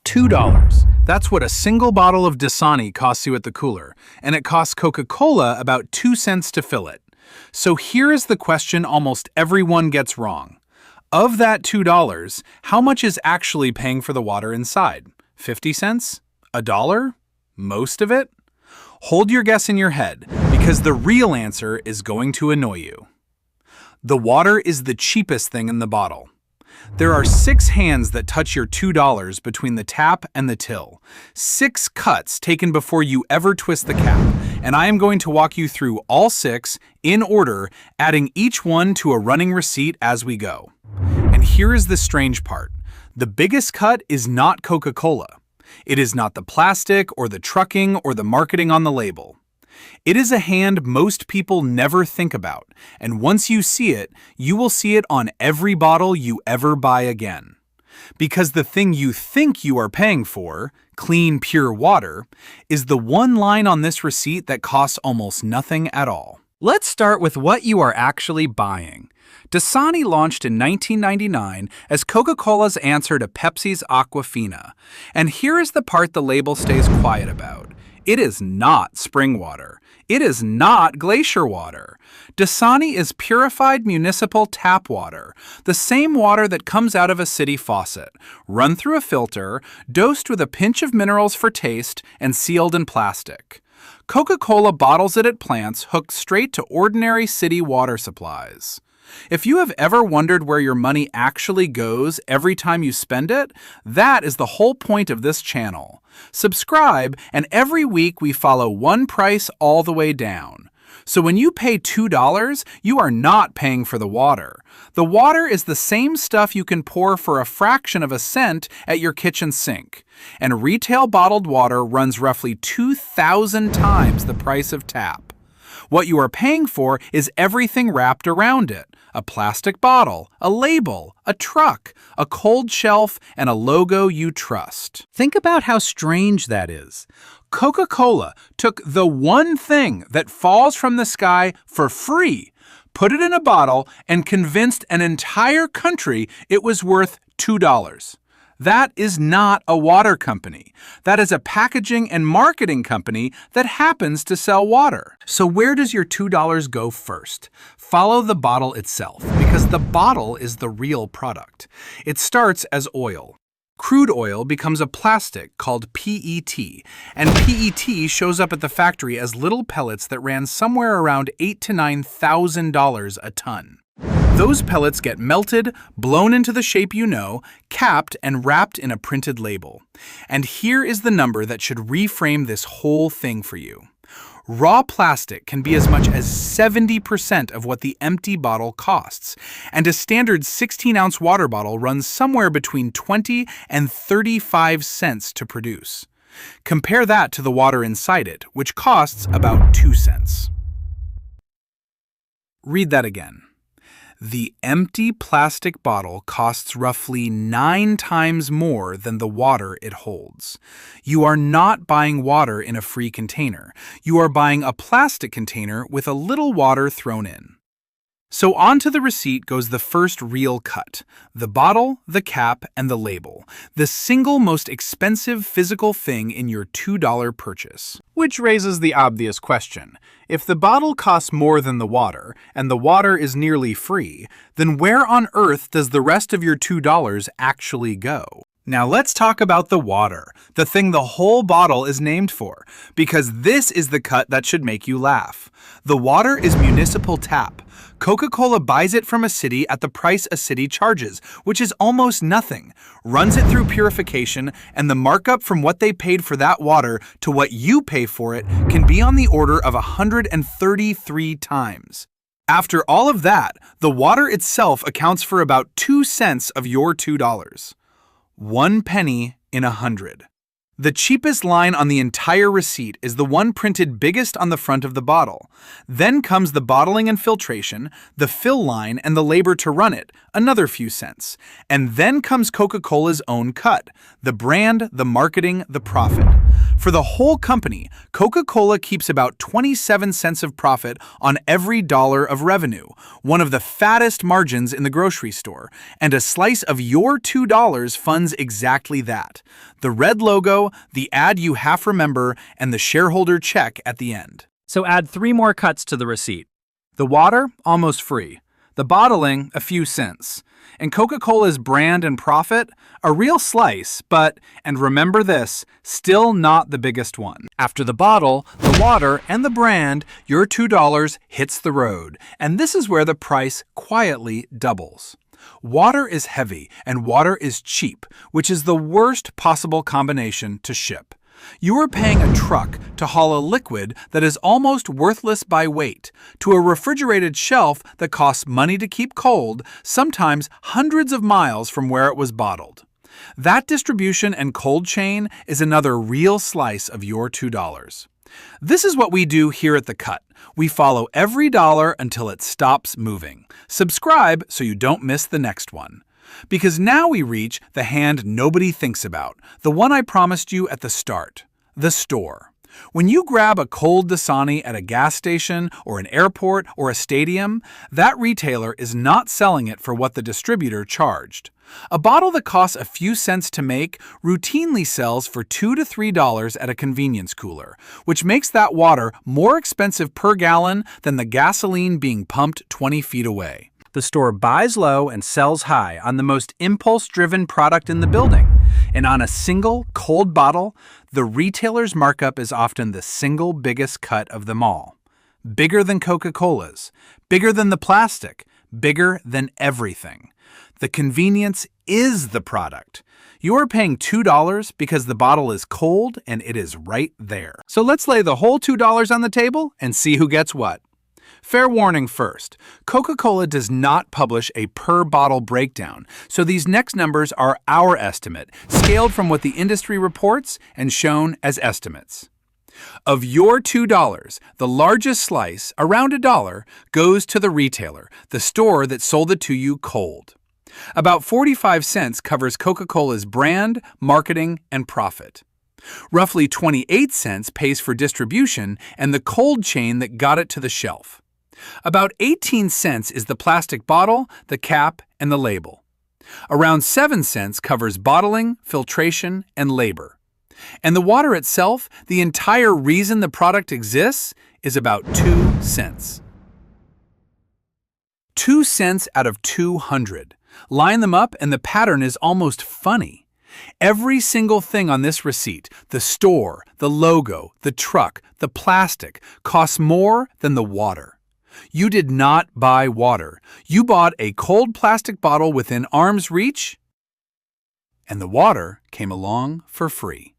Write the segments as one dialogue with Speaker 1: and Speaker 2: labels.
Speaker 1: $2. That's what a single bottle of Dasani costs you at the cooler, and it costs Coca-Cola about 2 cents to fill it. So here is the question almost everyone gets wrong. Of that $2, how much is actually paying for the water inside? 50 cents? $1? Most of it? Hold your guess in your head, because the real answer is going to annoy you. The water is the cheapest thing in the bottle. There are 6 hands that touch your $2 between the tap and the till. 6 cuts taken before you ever twist the cap, and I am going to walk you through all 6 in order, adding each one to a running receipt as we go. And here is the strange part. The biggest cut is not Coca-Cola. It is not the plastic or the trucking or the marketing on the label. It is a hand most people never think about, and once you see it, you will see it on every bottle you ever buy again. Because the thing you think you are paying for, clean, pure water, is the one line on this receipt that costs almost nothing at all. Let's start with what you are actually buying. Dasani launched in 1999 as Coca-Cola's answer to Pepsi's Aquafina. And here is the part the label stays quiet about. It is not spring water. It is not glacier water. Dasani is purified municipal tap water, the same water that comes out of a city faucet, run through a filter, dosed with a pinch of minerals for taste, and sealed in plastic. Coca-Cola bottles it at plants hooked straight to ordinary city water supplies. If you have ever wondered where your money actually goes every time you spend it, that is the whole point of this channel. Subscribe, and every week we follow one price all the way down. So when you pay $2, you are not paying for the water. The water is the same stuff you can pour for a fraction of a cent at your kitchen sink. And retail bottled water runs roughly 2,000 times the price of tap. What you are paying for is everything wrapped around it. A plastic bottle, a label, a truck, a cold shelf, and a logo you trust. Think about how strange that is. Coca-Cola took the one thing that falls from the sky for free, put it in a bottle, and convinced an entire country it was worth $2. That is not a water company. That is a packaging and marketing company that happens to sell water. So where does your $2 go first? Follow the bottle itself, because the bottle is the real product. It starts as oil. Crude oil becomes a plastic called PET, and PET shows up at the factory as little pellets that ran somewhere around $8,000 to $9,000 a ton. Those pellets get melted, blown into the shape you know, capped, and wrapped in a printed label. And here is the number that should reframe this whole thing for you. Raw plastic can be as much as 70% of what the empty bottle costs, and a standard 16-ounce water bottle runs somewhere between 20 and 35 cents to produce. Compare that to the water inside it, which costs about 2 cents. Read that again. The empty plastic bottle costs roughly 9 times more than the water it holds. You are not buying water in a free container. You are buying a plastic container with a little water thrown in. So onto the receipt goes the first real cut: the bottle, the cap, and the label, the single most expensive physical thing in your $2 purchase. Which raises the obvious question. If the bottle costs more than the water, and the water is nearly free, then where on earth does the rest of your $2 actually go? Now let's talk about the water, the thing the whole bottle is named for, because this is the cut that should make you laugh. The water is municipal tap. Coca-Cola buys it from a city at the price a city charges, which is almost nothing, runs it through purification, and the markup from what they paid for that water to what you pay for it can be on the order of 133 times. After all of that, the water itself accounts for about 2 cents of your $2. 1 penny in 100. The cheapest line on the entire receipt is the one printed biggest on the front of the bottle. Then comes the bottling and filtration, the fill line, and the labor to run it, another few cents. And then comes Coca-Cola's own cut, the brand, the marketing, the profit. For the whole company, Coca-Cola keeps about 27 cents of profit on every dollar of revenue, one of the fattest margins in the grocery store, and a slice of your $2 funds exactly that. The red logo, the ad you half remember, and the shareholder check at the end.
Speaker 2: So add 3 more cuts to the receipt.
Speaker 1: The water, almost free. The bottling, a few cents. And Coca-Cola's brand and profit, a real slice, but, and remember this, still not the biggest one. After the bottle, the water, and the brand, your $2 hits the road. And this is where the price quietly doubles. Water is heavy and water is cheap, which is the worst possible combination to ship. You are paying a truck to haul a liquid that is almost worthless by weight to a refrigerated shelf that costs money to keep cold, sometimes hundreds of miles from where it was bottled. That distribution and cold chain is another real slice of your $2. This is what we do here at The Cut. We follow every dollar until it stops moving. Subscribe so you don't miss the next one. Because now we reach the hand nobody thinks about, the one I promised you at the start, the store. When you grab a cold Dasani at a gas station or an airport or a stadium, that retailer is not selling it for what the distributor charged. A bottle that costs a few cents to make routinely sells for $2 to $3 at a convenience cooler, which makes that water more expensive per gallon than the gasoline being pumped 20 feet away.
Speaker 2: The store buys low and sells high on the most impulse-driven product in the building. And on a single, cold bottle, the retailer's markup is often the single biggest cut of them all. Bigger than Coca-Cola's, bigger than the plastic, bigger than everything. The convenience is the product. You are paying $2 because the bottle is cold and it is right there. So let's lay the whole $2 on the table and see who gets what. Fair warning first, Coca-Cola does not publish a per-bottle breakdown, so these next numbers are our estimate, scaled from what the industry reports and shown as estimates. Of your $2, the largest slice, around $1, goes to the retailer, the store that sold it to you cold. About 45 cents covers Coca-Cola's brand, marketing, and profit. Roughly 28 cents pays for distribution and the cold chain that got it to the shelf. About 18 cents is the plastic bottle, the cap, and the label. Around 7 cents covers bottling, filtration, and labor. And the water itself, the entire reason the product exists, is about 2 cents. 2 cents out of 200. Line them up and the pattern is almost funny. Every single thing on this receipt, the store, the logo, the truck, the plastic, costs more than the water. You did not buy water. You bought a cold plastic bottle within arm's reach, and the water came along for free.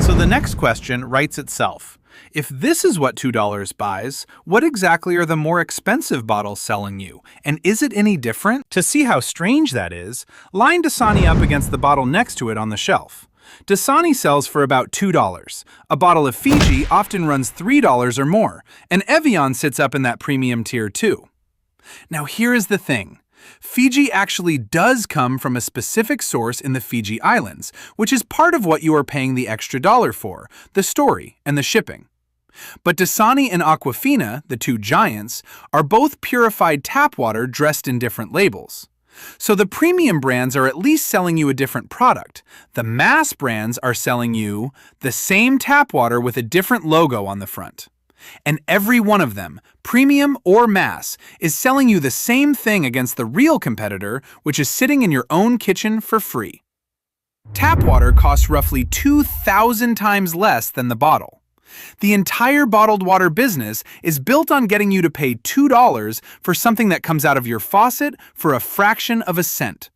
Speaker 2: So the next question writes itself. If this is what $2 buys, what exactly are the more expensive bottles selling you? And is it any different? To see how strange that is, line Dasani up against the bottle next to it on the shelf. Dasani sells for about $2. A bottle of Fiji often runs $3 or more, and Evian sits up in that premium tier too. Now here is the thing. Fiji actually does come from a specific source in the Fiji Islands, which is part of what you are paying the extra dollar for, the story and the shipping. But Dasani and Aquafina, the two giants, are both purified tap water dressed in different labels. So the premium brands are at least selling you a different product. The mass brands are selling you the same tap water with a different logo on the front. And every one of them, premium or mass, is selling you the same thing against the real competitor, which is sitting in your own kitchen for free. Tap water costs roughly 2,000 times less than the bottle. The entire bottled water business is built on getting you to pay $2 for something that comes out of your faucet for a fraction of a cent.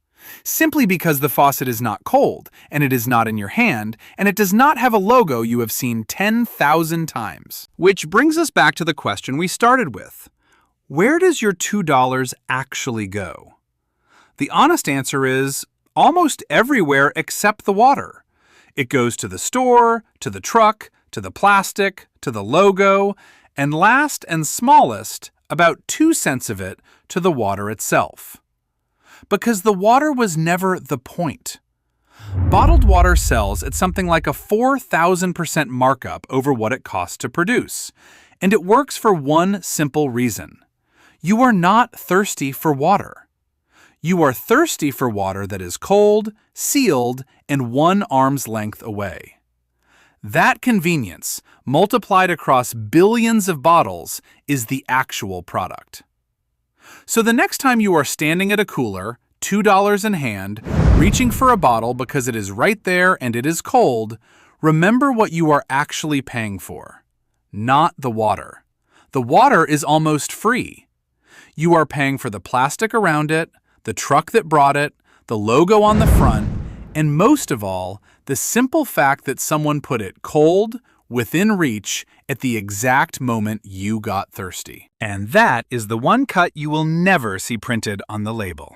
Speaker 2: Simply because the faucet is not cold, and it is not in your hand, and it does not have a logo you have seen 10,000 times. Which brings us back to the question we started with. Where does your $2 actually go? The honest answer is almost everywhere except the water. It goes to the store, to the truck, to the plastic, to the logo, and last and smallest, about 2 cents of it, to the water itself. Because the water was never the point. Bottled water sells at something like a 4,000% markup over what it costs to produce, and it works for one simple reason. You are not thirsty for water. You are thirsty for water that is cold, sealed, and 1 arm's length away. That convenience, multiplied across billions of bottles, is the actual product. So the next time you are standing at a cooler, $2 in hand, reaching for a bottle because it is right there and it is cold, remember what you are actually paying for. Not the water. The water is almost free. You are paying for the plastic around it, the truck that brought it, the logo on the front, and most of all, the simple fact that someone put it cold, within reach, at the exact moment you got thirsty.
Speaker 1: And that is the one cut you will never see printed on the label.